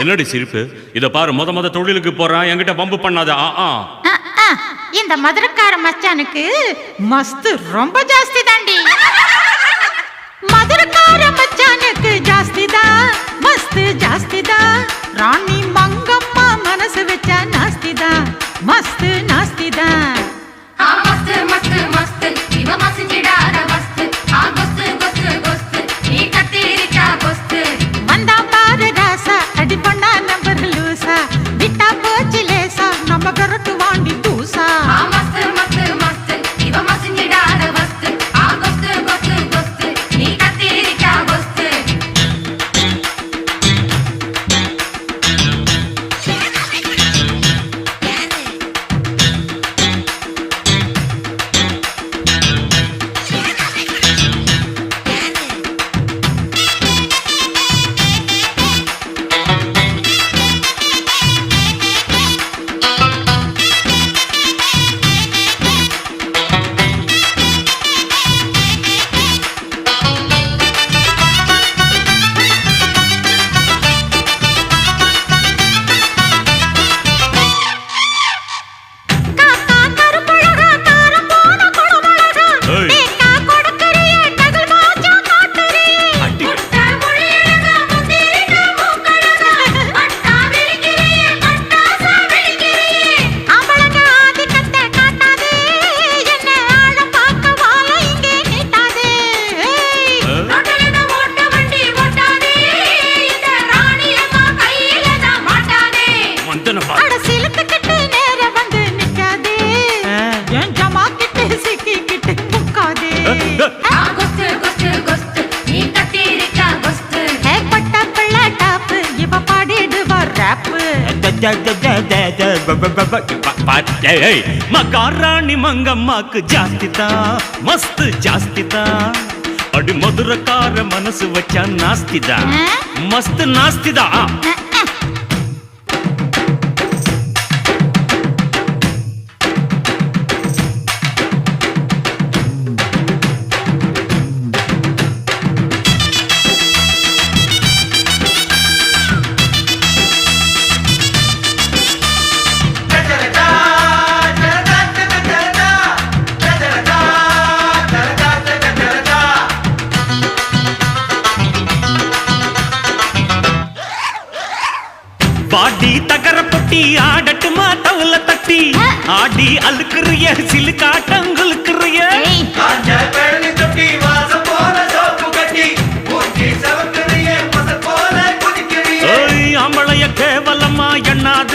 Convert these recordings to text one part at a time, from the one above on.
என்னடி சிரிப்பு? இத பாரு, முத தொழிலுக்கு போறான், என்கிட்ட பம்பு பண்ணாத. இந்த மதுரக்கார மச்சானுக்கு மஸ்து ரொம்ப ஜாஸ்தி தாண்டி. மதுரக்கார மச்சானுக்கு ஜாஸ்தி தான், மஸ்து ஜாஸ்தி தான். ராணி மங்கம்மா மனசு வச்சா நாஸ்தி தான், மஸ்து நாஸ்தி தான். மஸ்து மஸ்து மஸ்து இவ மசிஞ்சிடாத மஸ்து. கொஸ்து கொஸ்து கொஸ்து நீ கத்திரிக்கா கொஸ்து. வந்தா பாரு ராசா, அடி பண்ணா நம்பர் லூசா. விட்டா போச்சு லேசா, நம்ம கரட்டு வாண்டி தூசா. மஸ்து மஸ்து மஸ்து இவ மசிஞ்சிடாத மஸ்து. கொஸ்து கொஸ்து கொஸ்து நீ கத்திரிக்கா கொஸ்து. மகாராணி மங்கம்மாக்கு ஜாஸ்திதா, மஸ்து ஜாஸ்திதா. அடி மதுரக்கார மனசு வச்சா நாஸ்திதா, மஸ்து நாஸ்திதா. பாடி தகர பொட்டி ஆடட்டுமா தவுல தட்டி. ஆடி அழுக்குறிய சிலுக்காட்டங்குலுக்குறிய. ஆம்பளைய கேவலமா எண்ணாத,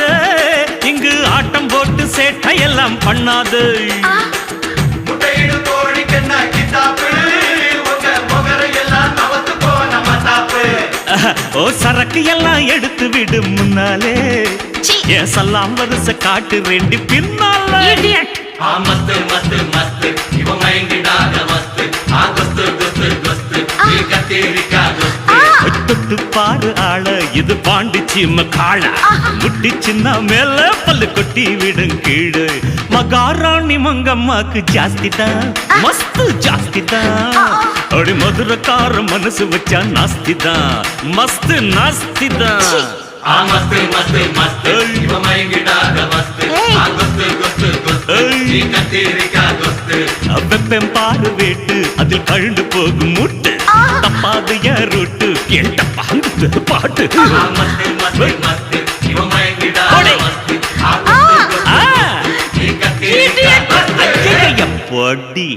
இங்கு ஆட்டம் போட்டு சேட்டையெல்லாம் பண்ணாது. ஓ சரக்கு எல்லாம் எடுத்து விடு முன்னாலே, ஏன் சல்லாம் வருஷ காட்டு ரெண்டு பின்னால. மஸ்து மஸ்து மஸ்து இவ மயங்கிடாத மஸ்து. கொஸ்து கொஸ்து கொஸ்து நீ கத்திரிக்கா கொஸ்து. தொட்டு பாரு ஆள, இது பாண்டிச்சி மக்காள. முட்டி சின்ன மேல பல்லு கொட்டி விடும் கீழே. மகாராணி மங்கம்மாக்கு ஜாஸ்திதான், மஸ்து ஜாஸ்திதான். அடி மதுரக்கார மனசு வச்சா நாஸ்திதான், மஸ்து நாஸ்திதான். மஸ்து மஸ்து மஸ்து இவ மயங்கிடாத மஸ்து. கொஸ்து கொஸ்து கொஸ்து நீ கத்திரிக்கா கொஸ்து. வெப்பம் பாரு வேட்டு, அதில் கழுண்டு போகும் முட்டு. தப்பாது ரூட்டு என்ட பாந்து பாட்டு. மஸ்து மஸ்து மஸ்து இவ மயங்கிடாத மஸ்து. கொஸ்து கொஸ்து நீ கத்திரிக்கா கொஸ்து. பொடி